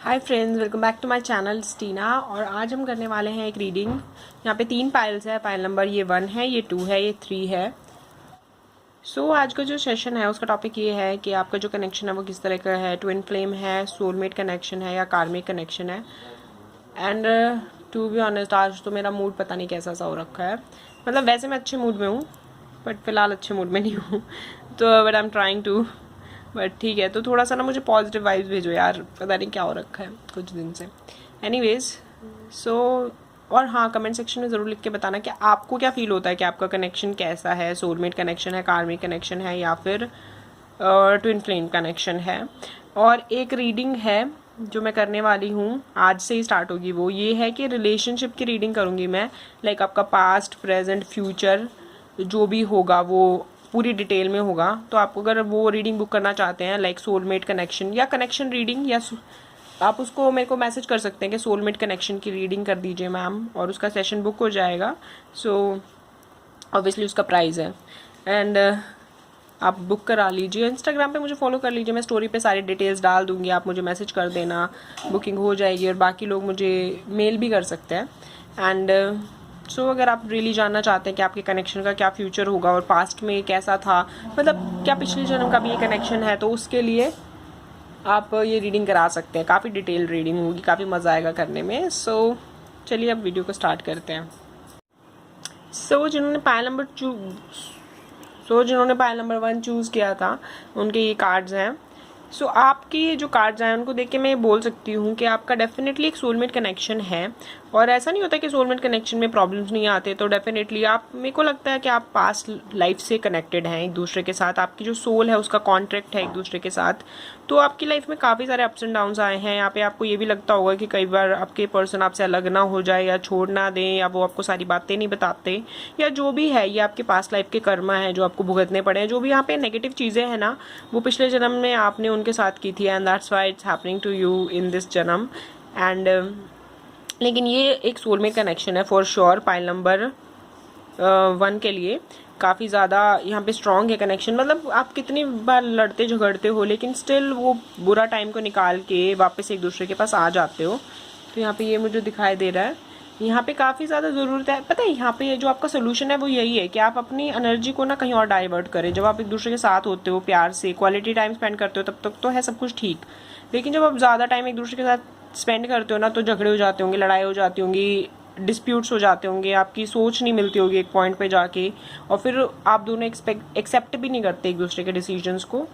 Hi friends, welcome back to my channel Stina. और आज हम करने वाले हैं एक रीडिंग। यहाँ पे 3 पाइल्स है। पाइल नंबर ये 1 है, ये 2 है, ये 3 है। आज का जो सेशन है उसका टॉपिक ये है कि आपका जो कनेक्शन है वो किस तरह का है। ट्विन फ्लेम है, सोलमेट कनेक्शन है या कार्मिक कनेक्शन है। एंड टू बी ऑनेस्ट, आज तो मेरा मूड पता नहीं कैसा सा हो रखा है। मतलब वैसे मैं अच्छे मूड में हूँ, बट फिलहाल अच्छे मूड में नहीं हूँ। तो but I am trying to, but ठीक है। तो थोड़ा सा ना मुझे पॉजिटिव वाइब्स भेजो यार, पता नहीं क्या हो रखा है कुछ दिन से। एनीवेज, सो और हाँ, कमेंट सेक्शन में ज़रूर लिख के बताना कि आपको क्या फील होता है कि आपका कनेक्शन कैसा है। सोलमेट कनेक्शन है, कार्मिक कनेक्शन है या फिर ट्विन फ्लेम कनेक्शन है। और एक रीडिंग है जो मैं करने वाली हूँ, आज से ही स्टार्ट होगी। वो ये है कि रिलेशनशिप की रीडिंग करूँगी मैं। लाइक आपका पास्ट, प्रेजेंट, फ्यूचर जो भी होगा वो पूरी डिटेल में होगा। तो आप अगर वो रीडिंग बुक करना चाहते हैं, लाइक सोलमेट कनेक्शन या कनेक्शन रीडिंग, या आप उसको मेरे को मैसेज कर सकते हैं कि सोलमेट कनेक्शन की रीडिंग कर दीजिए मैम, और उसका सेशन बुक हो जाएगा। सो ऑब्वियसली उसका प्राइस है। एंड आप बुक करा लीजिए। इंस्टाग्राम पे मुझे फॉलो कर लीजिए, मैं स्टोरी पे सारी डिटेल्स डाल दूंगी, आप मुझे मैसेज कर देना, बुकिंग हो जाएगी। और बाकी लोग मुझे मेल भी कर सकते हैं। एंड अगर आप रियली जानना चाहते हैं कि आपके कनेक्शन का क्या फ्यूचर होगा और पास्ट में कैसा था, मतलब क्या पिछले जन्म का भी ये कनेक्शन है, तो उसके लिए आप ये रीडिंग करा सकते हैं। काफ़ी डिटेल रीडिंग होगी, काफ़ी मज़ा आएगा करने में। चलिए अब वीडियो को स्टार्ट करते हैं। जिन्होंने पायल नंबर 1 चूज़ किया था, उनके ये कार्ड्स हैं। आपकी ये जो कार्ड्स आए उनको देख के मैं बोल सकती हूँ कि आपका डेफिनेटली एक सोलमेट कनेक्शन है। और ऐसा नहीं होता कि सोलमेट कनेक्शन में प्रॉब्लम्स नहीं आते। तो डेफिनेटली आप, मेरे को लगता है कि आप पास्ट लाइफ से कनेक्टेड हैं एक दूसरे के साथ। आपकी जो सोल है उसका कॉन्ट्रैक्ट है एक दूसरे के साथ। तो आपकी लाइफ में काफ़ी सारे अप्स एंड डाउन्स आए हैं। यहाँ पे आपको ये भी लगता होगा कि कई बार आपके पर्सन आपसे अलग ना हो जाए या छोड़ ना दें, या वो आपको सारी बातें नहीं बताते, या जो भी है, ये आपके पास्ट लाइफ के कर्मा है जो आपको भुगतने पड़े हैं। जो भी यहाँ पे नेगेटिव चीज़ें हैं ना, वो पिछले जन्म में आपने उनके साथ की थी, and that's why it's happening to you in this जन्म। एंड लेकिन ये एक सोलमेट कनेक्शन है फॉर श्योर। पाइल नंबर 1 के लिए काफ़ी ज़्यादा यहाँ पे स्ट्रॉन्ग है कनेक्शन। मतलब आप कितनी बार लड़ते झगड़ते हो, लेकिन स्टिल वो बुरा टाइम को निकाल के वापस एक दूसरे के पास आ जाते हो। तो यहाँ पे ये मुझे दिखाई दे रहा है। यहाँ पे काफ़ी ज़्यादा ज़रूरत है, पता है। यहाँ पे जो आपका सोल्यूशन है वो यही है कि आप अपनी एनर्जी को ना कहीं और डाइवर्ट करें। जब आप एक दूसरे के साथ होते हो, प्यार से क्वालिटी टाइम स्पेंड करते हो, तब तक तो है सब कुछ ठीक। लेकिन जब आप ज़्यादा टाइम एक दूसरे के साथ स्पेंड करते हो ना, तो झगड़े हो जाते होंगे, लड़ाई हो जाती होंगी, डिस्प्यूट्स हो जाते होंगे, आपकी सोच नहीं मिलती होगी एक पॉइंट पे जाके, और फिर आप दोनों एक्सेप्ट भी नहीं करते एक दूसरे के डिसीजंस को।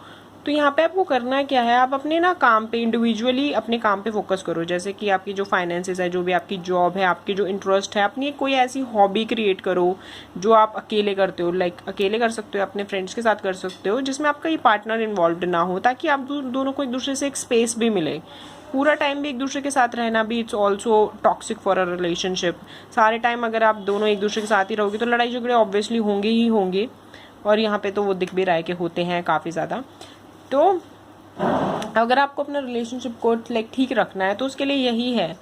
तो यहाँ पे आपको करना क्या है, आप अपने ना काम पे, इंडिविजुअली अपने काम पे फोकस करो। जैसे कि आपकी जो फाइनेंसेस है, जो भी आपकी जॉब है, आपकी जो इंटरेस्ट है, अपनी कोई ऐसी हॉबी क्रिएट करो जो आप अकेले करते हो। लाइक अकेले कर सकते हो, अपने फ्रेंड्स के साथ कर सकते हो, जिसमें आपका ये पार्टनर इन्वॉल्व ना हो, ताकि आप दोनों को एक दूसरे से एक स्पेस भी मिले। पूरा टाइम भी एक दूसरे के साथ रहना भी it's also toxic for a relationship. सारे टाइम अगर आप दोनों एक दूसरे के साथ ही रहोगे तो लड़ाई झगड़े ऑब्वियसली होंगे ही होंगे। और यहाँ पे तो वो दिख भी रहा है कि होते हैं काफ़ी ज़्यादा। तो अगर आपको अपना रिलेशनशिप को लाइक ठीक रखना है, तो उसके लिए यही है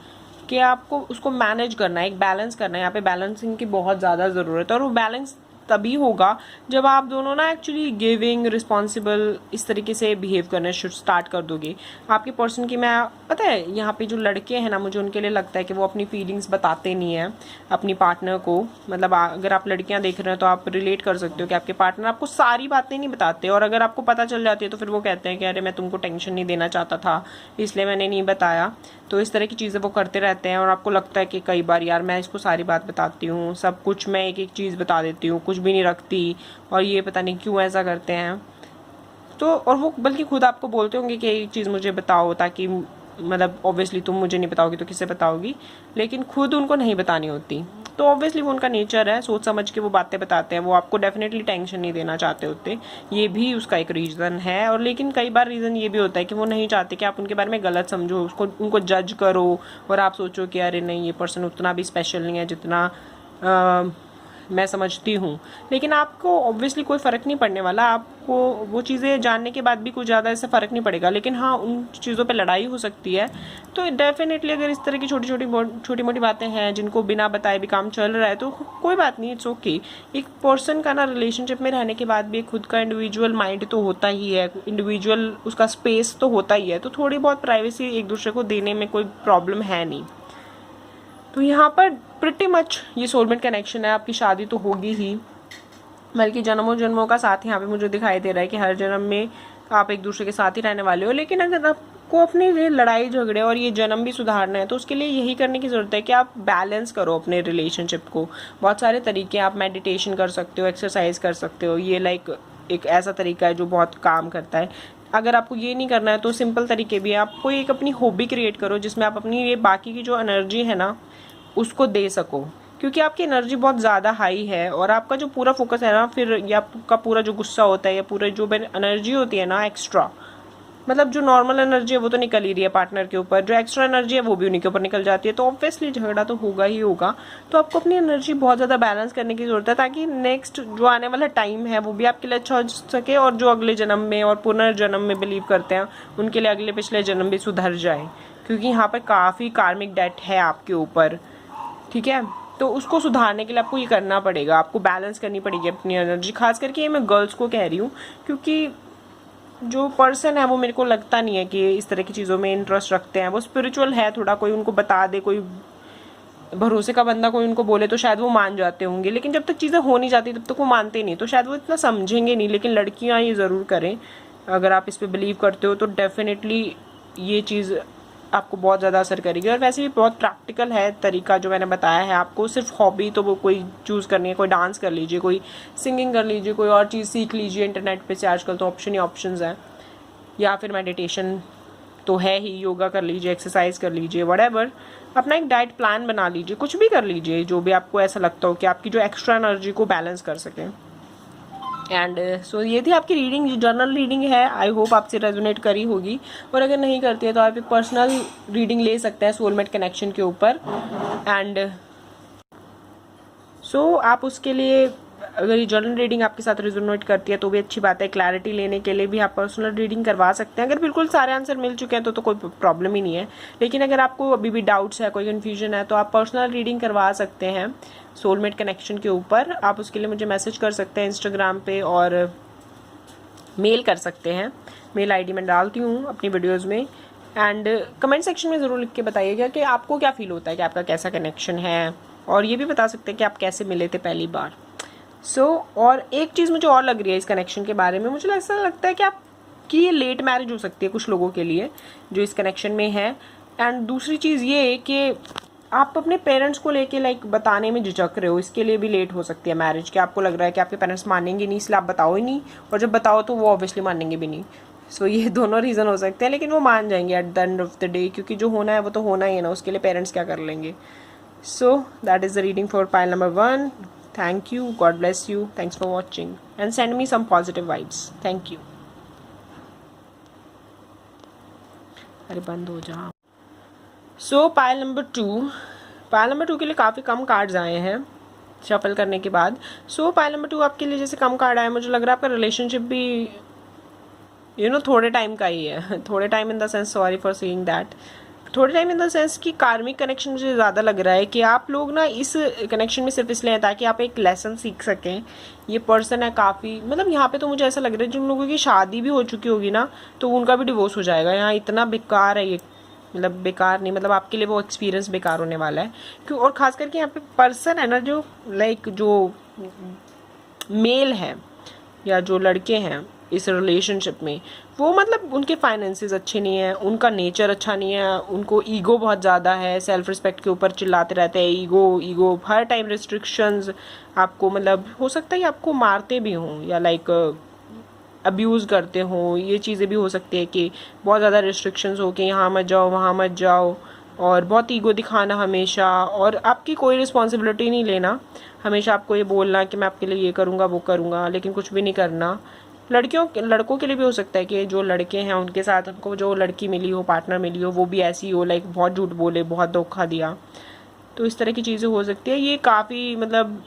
कि आपको उसको मैनेज करना है, एक बैलेंस करना है। यहाँ पे बैलेंसिंग की बहुत ज़्यादा ज़रूरत है। और वो बैलेंस तभी होगा जब आप दोनों ना एक्चुअली गिविंग, रिस्पॉन्सिबल, इस तरीके से बिहेव करना स्टार्ट कर दोगे। आपके पर्सन की, मैं पता है यहाँ पे जो लड़के हैं ना, मुझे उनके लिए लगता है कि वो अपनी फीलिंग्स बताते नहीं हैं अपनी पार्टनर को। मतलब अगर आप लड़कियां देख रहे हैं तो आप रिलेट कर सकते हो कि आपके पार्टनर आपको सारी बातें नहीं बताते, और अगर आपको पता चल जाती है तो फिर वो कहते हैं कि अरे मैं तुमको टेंशन नहीं देना चाहता था, इसलिए मैंने नहीं बताया। तो इस तरह की चीज़ें वो करते रहते हैं, और आपको लगता है कि कई बार यार मैं इसको सारी बात बताती हूँ, सब कुछ मैं एक एक चीज़ बता देती हूँ, कुछ भी नहीं रखती, और ये पता नहीं क्यों ऐसा करते हैं। तो और वो बल्कि खुद आपको बोलते होंगे कि एक चीज़ मुझे बताओ, ताकि मतलब ऑब्वियसली तुम मुझे नहीं बताओगी तो किसे बताओगी, लेकिन खुद उनको नहीं बतानी होती। तो ऑब्वियसली वो उनका नेचर है, सोच समझ के वो बातें बताते हैं। वो आपको डेफिनेटली टेंशन नहीं देना चाहते होते, ये भी उसका एक रीज़न है। और लेकिन कई बार रीज़न ये भी होता है कि वो नहीं चाहते कि आप उनके बारे में गलत समझो, उनको जज करो, और आप सोचो कि अरे नहीं, ये पर्सन उतना भी स्पेशल नहीं है जितना मैं समझती हूँ। लेकिन आपको ऑब्वियसली कोई फ़र्क नहीं पड़ने वाला, आपको वो चीज़ें जानने के बाद भी कुछ ज़्यादा ऐसा फ़र्क नहीं पड़ेगा। लेकिन हाँ, उन चीज़ों पे लड़ाई हो सकती है। तो डेफिनेटली अगर इस तरह की छोटी मोटी बातें हैं जिनको बिना बताए भी काम चल रहा है तो कोई बात नहीं, इट्स ओके। एक पर्सन का ना रिलेशनशिप में रहने के बाद भी खुद का इंडिविजुअल माइंड तो होता ही है, इंडिविजुअल उसका स्पेस तो होता ही है, तो थोड़ी बहुत प्राइवेसी एक दूसरे को देने में कोई प्रॉब्लम है नहीं। तो यहाँ पर प्रिटी मच ये सोलमेट कनेक्शन है, आपकी शादी तो होगी ही, बल्कि जन्मों जन्मों का साथ यहाँ पे मुझे दिखाई दे रहा है कि हर जन्म में आप एक दूसरे के साथ ही रहने वाले हो। लेकिन अगर आपको अपने ये लड़ाई झगड़े और ये जन्म भी सुधारना है तो उसके लिए यही करने की ज़रूरत है कि आप बैलेंस करो अपने रिलेशनशिप को। बहुत सारे तरीके, आप मेडिटेशन कर सकते हो, एक्सरसाइज कर सकते हो, ये लाइक एक ऐसा तरीका है जो बहुत काम करता है। अगर आपको ये नहीं करना है तो सिंपल तरीके भी है, आपको एक अपनी हॉबी क्रिएट करो जिसमें आप अपनी ये बाकी की जो एनर्जी है ना उसको दे सको, क्योंकि आपकी एनर्जी बहुत ज़्यादा हाई है और आपका जो पूरा फोकस है ना, फिर या आपका पूरा जो गुस्सा होता है या पूरा जो एनर्जी होती है ना एक्स्ट्रा, मतलब जो नॉर्मल एनर्जी है वो तो निकल ही रही है पार्टनर के ऊपर, जो एक्स्ट्रा एनर्जी है वो भी उन्हीं के ऊपर निकल जाती है, तो ऑब्वियसली झगड़ा तो होगा ही होगा। तो आपको अपनी एनर्जी बहुत ज़्यादा बैलेंस करने की ज़रूरत है ताकि नेक्स्ट जो आने वाला टाइम है वो भी आपके लिए अच्छा हो सके, और जो अगले जन्म में और पुनर्जन्म में बिलीव करते हैं उनके लिए अगले पिछले जन्म भी सुधर जाए, क्योंकि यहाँ पर काफ़ी कार्मिक डेट है आपके ऊपर, ठीक है। तो उसको सुधारने के लिए आपको ये करना पड़ेगा, आपको बैलेंस करनी पड़ेगी अपनी एनर्जी। खास करके ये मैं गर्ल्स को कह रही हूँ, क्योंकि जो पर्सन है वो मेरे को लगता नहीं है कि इस तरह की चीज़ों में इंटरेस्ट रखते हैं। वो स्पिरिचुअल है थोड़ा, कोई उनको बता दे, कोई भरोसे का बंदा कोई उनको बोले तो शायद वो मान जाते होंगे, लेकिन जब तक चीज़ें हो नहीं जाती तब तक वो मानते नहीं, तो शायद वो इतना समझेंगे नहीं। लेकिन लड़कियाँ ये ज़रूर करें, अगर आप इस पर बिलीव करते हो तो डेफिनेटली ये चीज़ आपको बहुत ज़्यादा असर करेगी। और वैसे भी बहुत प्रैक्टिकल है तरीका जो मैंने बताया है आपको। सिर्फ हॉबी तो वो कोई चूज़ करनी है, कोई डांस कर लीजिए, कोई सिंगिंग कर लीजिए, कोई और चीज़ सीख लीजिए इंटरनेट पे से, आजकल तो ऑप्शन ही ऑप्शंस हैं, या फिर मेडिटेशन तो है ही, योगा कर लीजिए, एक्सरसाइज कर लीजिए, व्हाटएवर। अपना एक डाइट प्लान बना लीजिए, कुछ भी कर लीजिए जो भी आपको ऐसा लगता हो कि आपकी जो एक्स्ट्रा एनर्जी को बैलेंस कर सकें। एंड सो ये थी आपकी रीडिंग, जो जर्नल रीडिंग है। आई होप आपसे रेजोनेट करी होगी, और अगर नहीं करती है तो आप एक पर्सनल रीडिंग ले सकते हैं सोलमेट कनेक्शन के ऊपर। एंड सो आप उसके लिए, अगर ये जर्नल रीडिंग आपके साथ रेजोनेट करती है तो भी अच्छी बात है। क्लैरिटी लेने के लिए भी आप पर्सनल रीडिंग करवा सकते हैं। अगर बिल्कुल सारे आंसर मिल चुके हैं तो कोई प्रॉब्लम ही नहीं है, लेकिन अगर आपको अभी भी डाउट्स है, कोई कन्फ्यूजन है, तो आप पर्सनल रीडिंग करवा सकते हैं सोलमेट कनेक्शन के ऊपर। आप उसके लिए मुझे मैसेज कर सकते हैं इंस्टाग्राम पे, और मेल कर सकते हैं। मेल आईडी मैं डालती हूँ अपनी वीडियोज़ में। एंड कमेंट सेक्शन में ज़रूर लिख के बताइएगा कि आपको क्या फील होता है कि आपका कैसा कनेक्शन है, और ये भी बता सकते हैं कि आप कैसे मिले थे पहली बार। और एक चीज़ मुझे और लग रही है इस कनेक्शन के बारे में, मुझे ऐसा लगता है कि ये लेट मैरिज हो सकती है कुछ लोगों के लिए जो इस कनेक्शन में है। एंड दूसरी चीज़ ये कि आप अपने पेरेंट्स को लेके लाइक बताने में झिझक रहे हो, इसके लिए भी लेट हो सकती है मैरिज, कि आपको लग रहा है कि आपके पेरेंट्स मानेंगे नहीं, इसलिए आप बताओ ही नहीं, और जब बताओ तो वो ऑब्वियसली मानेंगे भी नहीं। ये दोनों रीज़न हो सकते हैं, लेकिन वो मान जाएंगे at the end of the day, क्योंकि जो होना है वो तो होना ही है ना, उसके लिए पेरेंट्स क्या कर लेंगे। That is the reading for pile number 1. Thank you. God bless you. Thanks for watching. And send me some positive vibes. Thank you. अरे बंद हो जा। Pile number 2. पाइल नंबर 2 के लिए काफ़ी कम कार्ड्स आए हैं शफल करने के बाद। पाइल नंबर 2 आपके लिए जैसे कम कार्ड आए, मुझे लग रहा है आपका रिलेशनशिप भी थोड़े टाइम का ही है। थोड़े time in the sense, sorry for saying that, थोड़े टाइम इन द सेंस कि कार्मिक कनेक्शन मुझे ज़्यादा लग रहा है कि आप लोग ना इस कनेक्शन में सिर्फ इसलिए हैं ताकि आप एक लेसन सीख सकें। ये पर्सन है काफ़ी, मतलब यहाँ पे तो मुझे ऐसा लग रहा है जिन लोगों की शादी भी हो चुकी होगी ना तो उनका भी डिवोर्स हो जाएगा। यहाँ इतना बेकार है ये, मतलब बेकार नहीं, मतलब आपके लिए वो एक्सपीरियंस बेकार होने वाला है। क्यों? और ख़ास करके यहाँ पे पर्सन है ना जो लाइक जो मेल है या जो लड़के हैं इस रिलेशनशिप में, वो मतलब उनके फाइनेंसेस अच्छे नहीं है, उनका नेचर अच्छा नहीं है, उनको ईगो बहुत ज़्यादा है, सेल्फ रिस्पेक्ट के ऊपर चिल्लाते रहते हैं, ईगो हर टाइम, रिस्ट्रिक्शंस, आपको मतलब हो सकता है आपको मारते भी हों या लाइक अब्यूज़ करते हों। ये चीज़ें भी हो सकती है कि बहुत ज़्यादा रिस्ट्रिक्शंस हो कि यहाँ मत जाओ वहाँ मत जाओ, और बहुत ईगो दिखाना हमेशा, और आपकी कोई रिस्पॉन्सिबिलिटी नहीं लेना, हमेशा आपको ये बोलना कि मैं आपके लिए ये करूँगा वो करूँगा, लेकिन कुछ भी नहीं करना। लड़कों के लिए भी हो सकता है कि जो लड़के हैं उनके साथ उनको जो लड़की मिली हो, पार्टनर मिली हो, वो भी ऐसी हो, लाइक बहुत झूठ बोले, बहुत धोखा दिया, तो इस तरह की चीज़ें हो सकती है। ये काफ़ी मतलब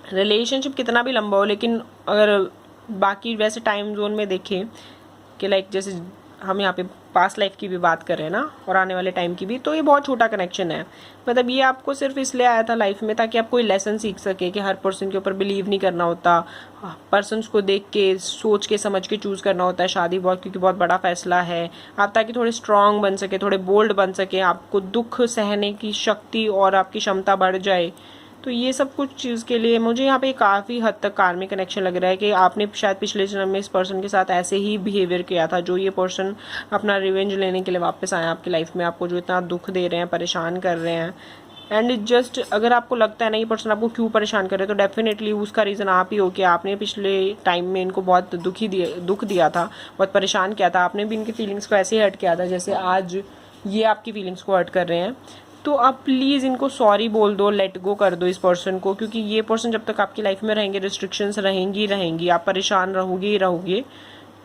रिलेशनशिप कितना भी लंबा हो, लेकिन अगर बाकी वैसे टाइम जोन में देखें कि लाइक जैसे हम यहाँ पे पास्ट लाइफ की भी बात कर रहे हैं ना, और आने वाले टाइम की भी, तो ये बहुत छोटा कनेक्शन है। मतलब ये आपको सिर्फ इसलिए आया था लाइफ में ताकि आप कोई लेसन सीख सके कि हर पर्सन के ऊपर बिलीव नहीं करना होता, पर्सन्स को देख के सोच के समझ के चूज़ करना होता है शादी बहुत, क्योंकि बहुत बड़ा फैसला है। आप ताकि थोड़े स्ट्रांग बन सके, थोड़े बोल्ड बन सके, आपको दुख सहने की शक्ति और आपकी क्षमता बढ़ जाए। तो ये सब कुछ चीज़ के लिए मुझे यहाँ पे काफ़ी हद तक कार्मिक कनेक्शन लग रहा है कि आपने शायद पिछले जन्म में इस पर्सन के साथ ऐसे ही बिहेवियर किया था, जो ये पर्सन अपना रिवेंज लेने के लिए वापस आए आपकी लाइफ में, आपको जो इतना दुख दे रहे हैं, परेशान कर रहे हैं। एंड जस्ट अगर आपको लगता है ना ये पर्सन आपको क्यों परेशान कर रहे हैं, तो डेफिनेटली उसका रीज़न आप ही हो कि आपने पिछले टाइम में इनको बहुत दुख दिया था, बहुत परेशान किया था। आपने भी इनकी फीलिंग्स को ऐसे ही हर्ट किया था जैसे आज ये आपकी फीलिंग्स को हर्ट कर रहे हैं। तो आप प्लीज़ इनको सॉरी बोल दो, लेट गो कर दो इस पर्सन को, क्योंकि ये पर्सन जब तक आपकी लाइफ में रहेंगे रिस्ट्रिक्शंस रहेंगी, आप परेशान रहोगे ही रहोगे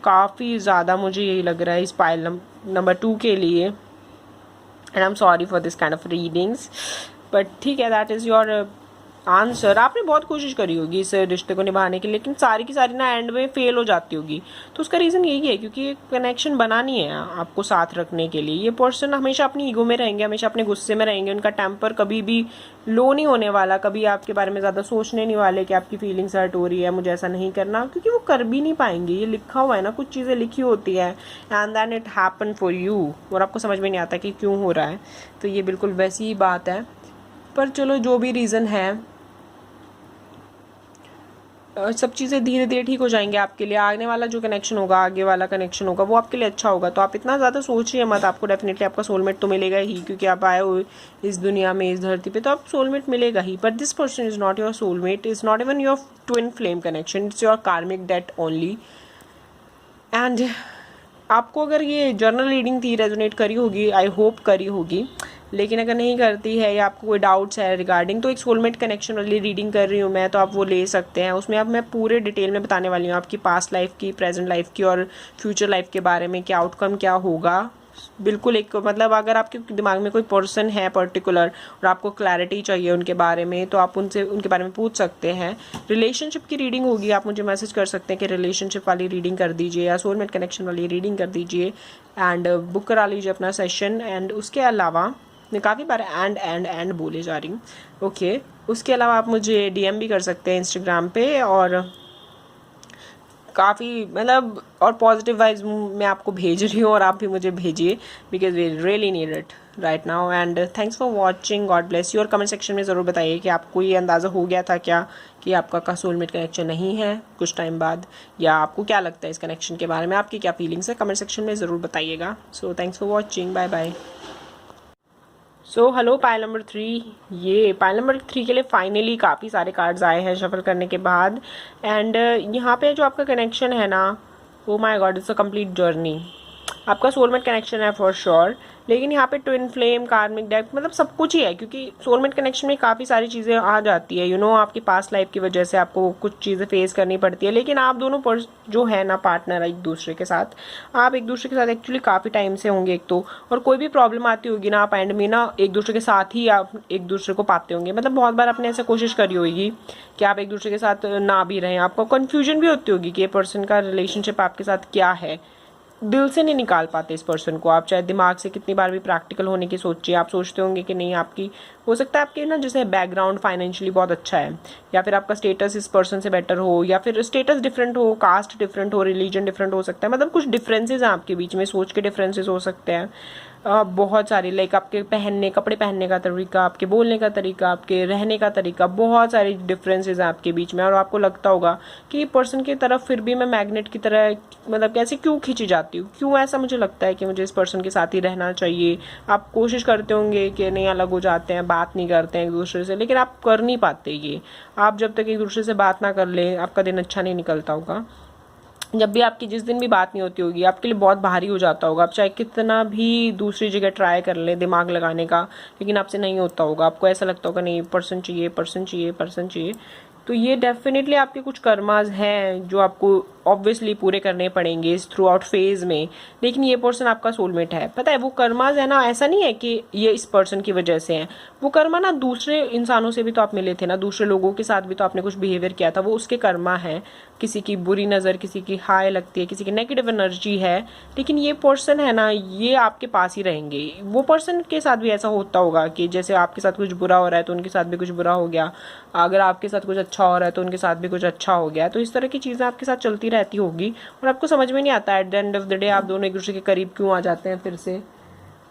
काफ़ी ज़्यादा। मुझे यही लग रहा है इस पाइल नंबर 2 के लिए। And I am sorry for this kind of readings, but ठीक है, दैट इज़ योर आंसर। आपने बहुत कोशिश करी होगी इस रिश्ते को निभाने की, लेकिन सारी की सारी ना एंड में फेल हो जाती होगी। तो उसका रीज़न यही है क्योंकि एक कनेक्शन बनानी है आपको साथ रखने के लिए। ये पर्सन हमेशा अपनी ईगो में रहेंगे, हमेशा अपने गुस्से में रहेंगे, उनका टेम्पर कभी भी लो नहीं होने वाला, कभी आपके बारे में ज़्यादा सोचने नहीं वाले कि आपकी फीलिंग्स हर्ट हो रही है, मुझे ऐसा नहीं करना, क्योंकि वो कर भी नहीं पाएंगे। ये लिखा हुआ है ना, कुछ चीज़ें लिखी होती है and then it happen for you, और आपको समझ में नहीं आता कि क्यों हो रहा है। तो ये बिल्कुल वैसी ही बात है। पर चलो जो भी रीज़न है, सब चीज़ें धीरे धीरे ठीक हो जाएंगे आपके लिए। आने वाला जो कनेक्शन होगा, आगे वाला कनेक्शन होगा, वो आपके लिए अच्छा होगा। तो आप इतना ज़्यादा सोचिए मत, आपको डेफिनेटली आपका सोलमेट तो मिलेगा ही, क्योंकि आप आए हो इस दुनिया में, इस धरती पे, तो आप सोलमेट मिलेगा ही। But this person is not your soulmate, is not even your twin flame connection, it's your karmic debt only. And आपको अगर ये जर्नल रीडिंग थी रेजोनेट करी होगी, आई होप करी होगी, लेकिन अगर नहीं करती है या आपको कोई डाउट्स है रिगार्डिंग, तो एक सोलमेट कनेक्शन वाली रीडिंग कर रही हूँ मैं, तो आप वो ले सकते हैं। उसमें अब मैं पूरे डिटेल में बताने वाली हूँ आपकी पास्ट लाइफ की, प्रेजेंट लाइफ की और फ्यूचर लाइफ के बारे में, कि आउटकम क्या होगा। बिल्कुल एक मतलब अगर आपके दिमाग में कोई पर्सन है पर्टिकुलर और आपको क्लैरिटी चाहिए उनके बारे में, तो आप उनसे उनके बारे में पूछ सकते हैं। रिलेशनशिप की रीडिंग होगी, आप मुझे मैसेज कर सकते हैं कि रिलेशनशिप वाली रीडिंग कर दीजिए या सोलमेट कनेक्शन वाली रीडिंग कर दीजिए, एंड बुक करा लीजिए अपना सेशन। एंड उसके अलावा मैं काफ़ी बार एंड बोले जा रही हूँ, ओके। उसके अलावा आप मुझे डीएम भी कर सकते हैं इंस्टाग्राम पे, और काफ़ी मतलब और पॉजिटिव वाइब्स मैं आपको भेज रही हूँ, और आप भी मुझे भेजिए, because we really need it right now. And thanks for watching, God bless you. और कमेंट सेक्शन में ज़रूर बताइए कि आपको ये अंदाज़ा हो गया था क्या कि आपका का सोलमेट कनेक्शन नहीं है कुछ टाइम बाद, या आपको क्या लगता है इस कनेक्शन के बारे में, आपकी क्या फीलिंग्स है, कमेंट सेक्शन में ज़रूर बताइएगा। So thanks for watching, bye bye. So hello pile number 3, ये पाइल नंबर 3 के लिए फाइनली काफ़ी सारे कार्ड्स आए हैं शफल करने के बाद। एंड यहाँ पे जो आपका कनेक्शन है ना, oh my God, it's a complete journey. आपका सोलमेट कनेक्शन है फॉर श्योर, लेकिन यहाँ पे ट्विन फ्लेम, कार्मिक डेक, मतलब सब कुछ ही है, क्योंकि सोलमेट कनेक्शन में काफ़ी सारी चीज़ें आ जाती है। आपकी पास्ट लाइफ की वजह से आपको कुछ चीज़ें फेस करनी पड़ती है, लेकिन आप दोनों जो है ना पार्टनर एक दूसरे के साथ, आप एक दूसरे के साथ एक्चुअली काफ़ी टाइम से होंगे एक तो, और कोई भी प्रॉब्लम आती होगी ना, आप एंड में ना एक दूसरे के साथ ही आप एक दूसरे को पाते होंगे। मतलब बहुत बार आपने ऐसे कोशिश करी होगी कि आप एक दूसरे के साथ ना भी रहें, आपको कन्फ्यूजन भी होती होगी कि ये पर्सन का रिलेशनशिप आपके साथ क्या है, दिल से नहीं निकाल पाते इस पर्सन को आप, चाहे दिमाग से कितनी बार भी प्रैक्टिकल होने की सोचिए, आप सोचते होंगे कि नहीं, आपकी हो सकता है आपके ना जैसे बैकग्राउंड फाइनेंशियली बहुत अच्छा है, या फिर आपका स्टेटस इस पर्सन से बेटर हो, या फिर स्टेटस डिफरेंट हो, कास्ट डिफरेंट हो, रिलीजन डिफरेंट हो सकता है, मतलब कुछ डिफरेंसेस हैं आपके बीच में, सोच के डिफरेंसेस हो सकते हैं बहुत सारी, लाइक आपके कपड़े पहनने का तरीका, आपके बोलने का तरीका, आपके रहने का तरीका, बहुत सारी डिफरेंसेस हैं आपके बीच में। और आपको लगता होगा कि ये पर्सन की तरफ फिर भी मैं मैग्नेट की तरह मतलब कैसे क्यों खींची जाती हूँ, क्यों ऐसा मुझे लगता है कि मुझे इस पर्सन के साथ ही रहना चाहिए। आप कोशिश करते होंगे कि नहीं, अलग हो जाते हैं, बात नहीं करते हैं एक दूसरे से, लेकिन आप कर नहीं पाते ये। आप जब तक एक दूसरे से बात ना कर ले, आपका दिन अच्छा नहीं निकलता होगा। जब भी आपकी जिस दिन भी बात नहीं होती होगी, आपके लिए बहुत भारी हो जाता होगा। आप चाहे कितना भी दूसरी जगह ट्राई कर ले दिमाग लगाने का, लेकिन आपसे नहीं होता होगा। आपको ऐसा लगता होगा नहीं, पर्सन चाहिए, पर्सन चाहिए, पर्सन चाहिए। तो ये डेफिनेटली आपके कुछ कर्मास हैं जो आपको ऑब्वियसली पूरे करने पड़ेंगे थ्रू आउट फेज में, लेकिन ये पर्सन आपका सोलमेट है। पता है वो कर्माज है ना, ऐसा नहीं है कि ये इस पर्सन की वजह से है, वो कर्मा ना दूसरे इंसानों से भी तो आप मिले थे ना, दूसरे लोगों के साथ भी तो आपने कुछ बिहेवियर किया था, वो उसके कर्मा है। किसी की बुरी नज़र, किसी की हाय लगती है, किसी की नेगेटिव एनर्जी है, लेकिन ये पर्सन है ना, ये आपके पास ही रहेंगे। वो पर्सन के साथ भी ऐसा होता होगा कि जैसे आपके साथ कुछ बुरा हो रहा है तो उनके साथ भी कुछ बुरा हो गया, अगर आपके साथ कुछ अच्छा हो रहा है तो उनके साथ भी कुछ अच्छा हो गया। तो इस तरह की चीज़ें आपके साथ चलती रहती होगी और आपको समझ में नहीं आता at the end of the day आप दोनों एक दूसरे के करीब क्यों आ जाते हैं फिर से,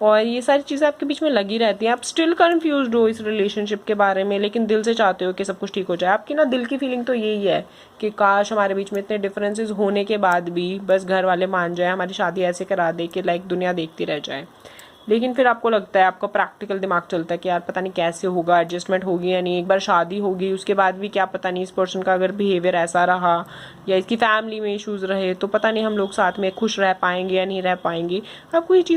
और ये सारी चीज़ें आपके बीच में लगी रहती हैं। आप स्टिल कंफ्यूज्ड हो इस रिलेशनशिप के बारे में, लेकिन दिल से चाहते हो कि सब कुछ ठीक हो जाए। आपकी ना दिल की फीलिंग तो यही है कि काश हमारे बीच में इतने डिफरेंसेस होने के बाद भी बस घर वाले मान जाए, हमारी शादी ऐसे करा दे कि लाइक दुनिया देखती रह जाए। लेकिन फिर आपको लगता है, आपका प्रैक्टिकल दिमाग चलता है कि यार पता नहीं कैसे होगा, एडजस्टमेंट होगी या नहीं, एक बार शादी होगी उसके बाद भी क्या पता नहीं इस पर्सन का अगर बिहेवियर ऐसा रहा या इसकी फैमिली में इश्यूज रहे तो पता नहीं हम लोग साथ में खुश रह पाएंगे या नहीं रह पाएंगे। आपको ये चीज़